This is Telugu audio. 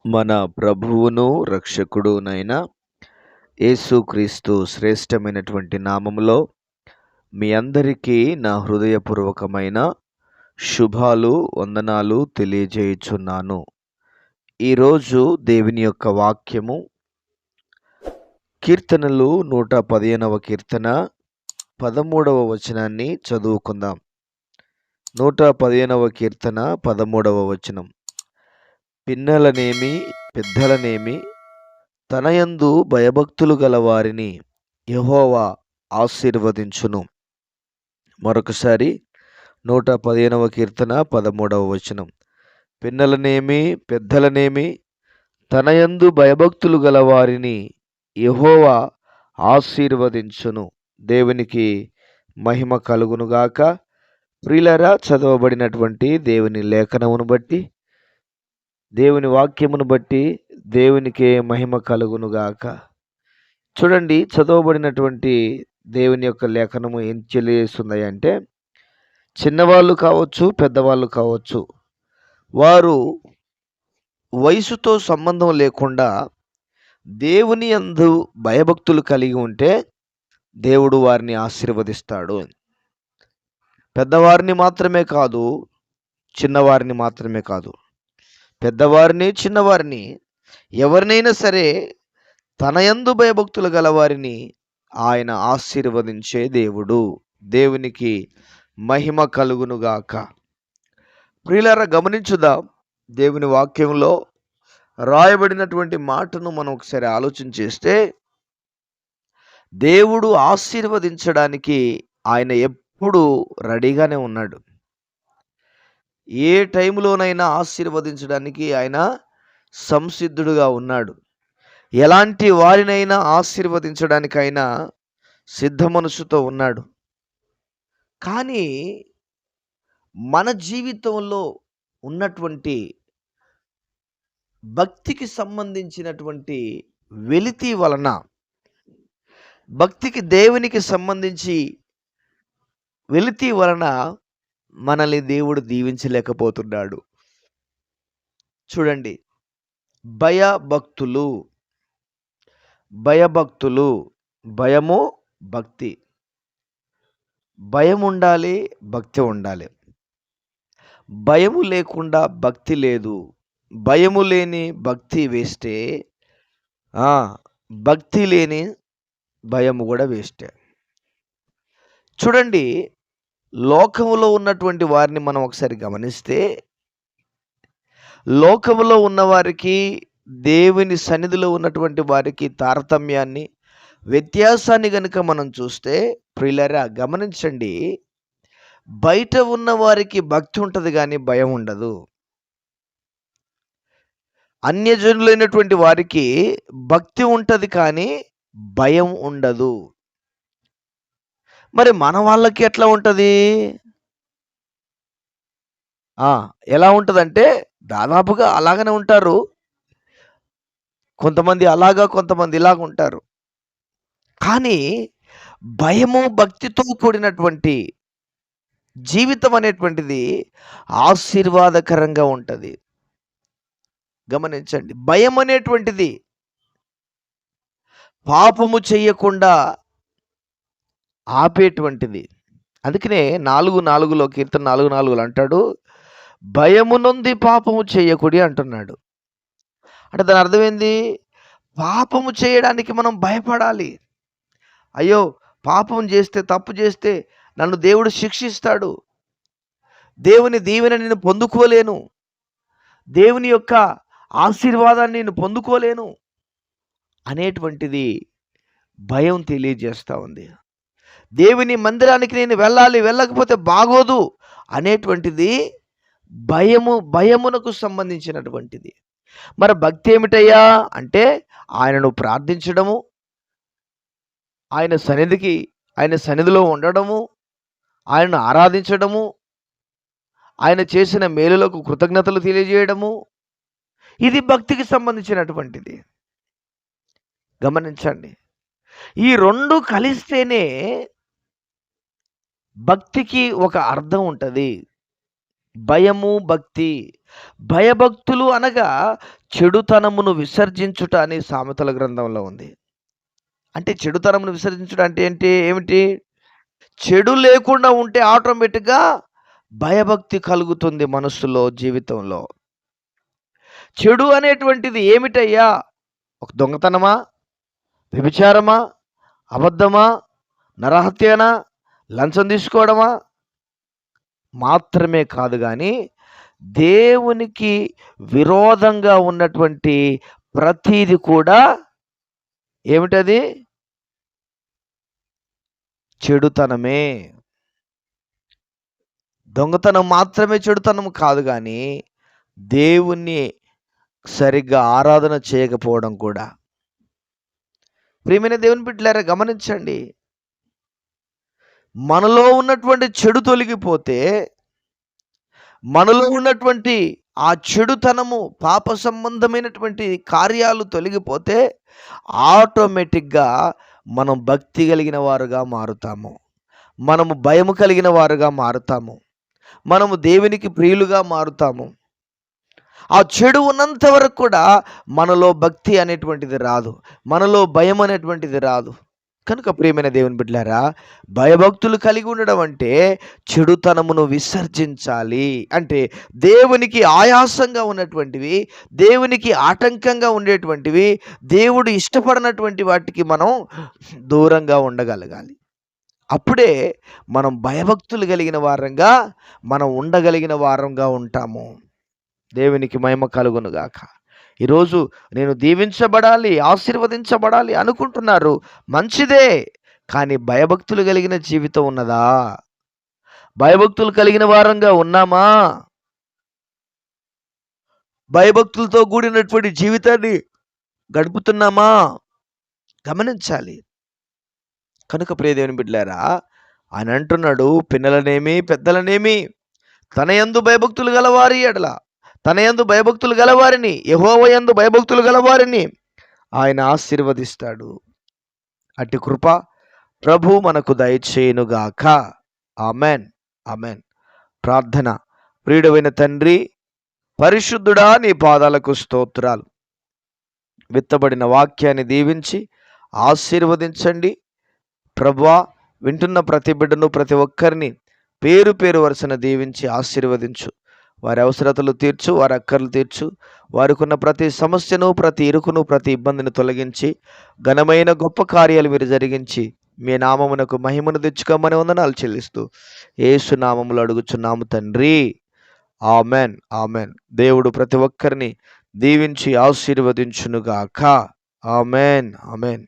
మన ప్రభువును రక్షకుడునైన యేసుక్రీస్తు శ్రేష్టమైనటువంటి నామములో మీ అందరికీ నా హృదయపూర్వకమైన శుభాలు వందనాలు తెలియజేయుచున్నాను. ఈరోజు దేవుని యొక్క వాక్యము కీర్తనలు 115వ కీర్తన 13వ వచనాన్ని చదువుకుందాం. 115వ కీర్తన 13వ వచనం. పిన్నలనేమి పెద్దలనేమి తనయందు భయభక్తులు గల వారిని యెహోవా ఆశీర్వదించును. మరొకసారి 115వ కీర్తన 13వ వచనం. పిన్నలనేమి పెద్దలనేమి తనయందు భయభక్తులు గల వారిని యెహోవా ఆశీర్వదించును. దేవునికి మహిమ కలుగునుగాక. ప్రియులారా, చదవబడినటువంటి దేవుని లేఖనమును బట్టి, దేవుని వాక్యమును బట్టి దేవునికే మహిమ కలుగునుగాక. చూడండి, చదవబడినటువంటి దేవుని యొక్క లేఖనము ఏం తెలియజేస్తుంది అంటే, చిన్నవాళ్ళు కావచ్చు, పెద్దవాళ్ళు కావచ్చు, వారు వయసుతో సంబంధం లేకుండా దేవుని యందు భయభక్తులు కలిగి ఉంటే దేవుడు వారిని ఆశీర్వదిస్తాడు. పెద్దవారిని మాత్రమే కాదు, చిన్నవారిని మాత్రమే కాదు, పెద్దవారిని చిన్నవారిని ఎవరినైనా సరే తన యందు భయభక్తులు గల వారిని ఆయన ఆశీర్వదించే దేవుడు. దేవునికి మహిమ కలుగునుగాక. ప్రియులారా, గమనించుదాం. దేవుని వాక్యంలో రాయబడినటువంటి మాటను మనం ఒకసారి ఆలోచన చేస్తే, దేవుడు ఆశీర్వదించడానికి ఆయన ఎప్పుడు రెడీగానే ఉన్నాడు. ఏ టైంలోనైనా ఆశీర్వదించడానికి ఆయన సంసిద్ధుడుగా ఉన్నాడు. ఎలాంటి వారినైనా ఆశీర్వదించడానికి ఆయన సిద్ధ మనసుతో ఉన్నాడు. కానీ మన జీవితంలో ఉన్నటువంటి భక్తికి సంబంధించినటువంటి వెలితి వలన, భక్తికి దేవునికి సంబంధించి వెలితి వలన మనల్ని దేవుడు దీవించలేకపోతున్నాడు. చూడండి, భయభక్తులు, భయము భక్తి. భయం ఉండాలి, భక్తి ఉండాలి. భయము లేకుండా భక్తి లేదు. భయము లేని భక్తి వేస్టే, భక్తి లేని భయము కూడా వేస్టే. చూడండి, లోకములో ఉన్నటువంటి వారిని మనం ఒకసారి గమనిస్తే, లోకములో ఉన్నవారికి దేవుని సన్నిధిలో ఉన్నటువంటి వారికి తారతమ్యాన్ని, వ్యత్యాసాన్ని గనుక మనం చూస్తే, ప్రియులారా గమనించండి, బయట ఉన్న వారికి భక్తి ఉంటుంది కానీ భయం ఉండదు. అన్యజనులైనటువంటి వారికి భక్తి ఉంటుంది కానీ భయం ఉండదు. మరి మన వాళ్ళకి ఎట్లా ఉంటుంది? ఎలా ఉంటుందంటే దాదాపుగా అలాగనే ఉంటారు. కొంతమంది అలాగా, కొంతమంది ఇలాగ ఉంటారు. కానీ భయము భక్తితో కూడినటువంటి జీవితం అనేటువంటిది ఆశీర్వాదకరంగా ఉంటుంది. గమనించండి, భయం అనేటువంటిది పాపము చెయ్యకుండా ఆపేటువంటిది. అందుకనే 4:4లో కీర్తన 4:4 అంటాడు, భయము నొంది పాపము చేయకుడి అంటున్నాడు. అంటే దాని అర్థం ఏంది? పాపము చేయడానికి మనం భయపడాలి. అయ్యో, పాపం చేస్తే, తప్పు చేస్తే నన్ను దేవుడు శిక్షిస్తాడు, దేవుని దీవెన నేను పొందుకోలేను, దేవుని యొక్క ఆశీర్వాదాన్ని నేను పొందుకోలేను అనేటువంటిది భయం తెలియజేస్తూ ఉంది. దేవుని మందిరానికి నేను వెళ్ళాలి, వెళ్ళకపోతే బాగోదు అనేటువంటిది భయమునకు సంబంధించినటువంటిది. మరి భక్తి ఏమిటయ్యా అంటే, ఆయనను ప్రార్థించడము, ఆయన సన్నిధిలో ఉండడము, ఆయనను ఆరాధించడము, ఆయన చేసిన మేలులకు కృతజ్ఞతలు తెలియజేయడము, ఇది భక్తికి సంబంధించినటువంటిది. గమనించండి, ఈ రెండు కలిస్తేనే భక్తికి ఒక అర్థం ఉంటుంది. భయము భక్తి. భయభక్తులు అనగా చెడుతనమును విసర్జించుట అని సామెతల గ్రంథంలో ఉంది. అంటే చెడుతనమును విసర్జించుట అంటే ఏమిటి? చెడు లేకుండా ఉంటే ఆటోమేటిక్‌గా భయభక్తి కలుగుతుంది మనస్సులో, జీవితంలో. చెడు అనేటువంటిది ఏమిటయ్యా? ఒక దొంగతనమా? వ్యభిచారమా? అబద్ధమా? నరహత్యనా? లంచం తీసుకోవడమా? మాత్రమే కాదు గానీ, దేవునికి విరోధంగా ఉన్నటువంటి ప్రతీది కూడా ఏమిటది? చెడుతనమే. దొంగతనం మాత్రమే చెడుతనం కాదు గానీ, దేవుణ్ణి సరిగ్గా ఆరాధన చేయకపోవడం కూడా. ప్రియమైన దేవుని బిడ్డలారా గమనించండి. మనలో ఉన్నటువంటి చెడు తొలగిపోతే, మనలో ఉన్నటువంటి ఆ చెడుతనము, పాప సంబంధమైనటువంటి కార్యాలు తొలగిపోతే ఆటోమేటిక్‌గా మనం భక్తి కలిగిన వారుగా మారుతాము. మనము భయము కలిగిన వారుగా మారుతాము. మనము దేవునికి ప్రియులుగా మారుతాము. ఆ చెడు ఉన్నంత వరకు కూడా మనలో భక్తి అనేటువంటిది రాదు. మనలో భయం అనేటువంటిది రాదు. కనుక ప్రియమైన దేవుని బిడ్డలారా, భయభక్తులు కలిగి ఉండడం అంటే చెడుతనమును విసర్జించాలి. అంటే దేవునికి ఆయాసంగా ఉన్నటువంటివి, దేవునికి ఆటంకంగా ఉండేటువంటివి, దేవుడు ఇష్టపడనటువంటి వాటికి మనం దూరంగా ఉండగలగాలి. అప్పుడే మనం భయభక్తులు కలిగిన వారంగా మనం ఉండగలిగిన వారంగా ఉంటాము. దేవునికి మహిమ కలుగునుగాక. ఈరోజు నేను దీవించబడాలి, ఆశీర్వదించబడాలి అనుకుంటున్నారు, మంచిదే. కానీ భయభక్తులు కలిగిన జీవితం ఉన్నదా? భయభక్తులు కలిగిన వారంగా ఉన్నామా? భయభక్తులతో కూడినటువంటి జీవితాన్ని గడుపుతున్నామా? గమనించాలి. కనుక ప్రియ దేవుని బిడ్డలారా, ఆయన అంటున్నాడు, పిన్నలనేమి పెద్దలనేమి తన యందు భయభక్తులు గలవారి ఎడల, తన యందు భయభక్తులు గలవారిని, యెహోవా యందు భయభక్తులు గలవారిని ఆయన ఆశీర్వదిస్తాడు. అట్టి కృప ప్రభు మనకు దయచేయునుగాక. Amen, amen. ప్రార్థన. ప్రియుడైన తండ్రి, పరిశుద్ధుడా, నీ పాదాలకు స్తోత్రాలు. విత్తబడిన వాక్యాన్ని దీవించి ఆశీర్వదించండి ప్రభువా. వింటున్న ప్రతి బిడ్డను, ప్రతి ఒక్కరిని పేరు పేరు వరుసన దీవించి ఆశీర్వదించు. వారి అవసరతలు తీర్చు, వారి అక్కర్లు తీర్చు. వారికి ఉన్న ప్రతి సమస్యను, ప్రతి ఇరుకును, ప్రతి ఇబ్బందిని తొలగించి ఘనమైన గొప్ప కార్యాలు మీరు జరిగించి మీ నామమునకు మహిమను తెచ్చుకోమని వందనాలు చెల్లిస్తూ యేసు నామములో అడుగుచున్నాము తండ్రి. Amen, amen. దేవుడు ప్రతి ఒక్కరిని దీవించి ఆశీర్వదించునుగాక. Amen, amen.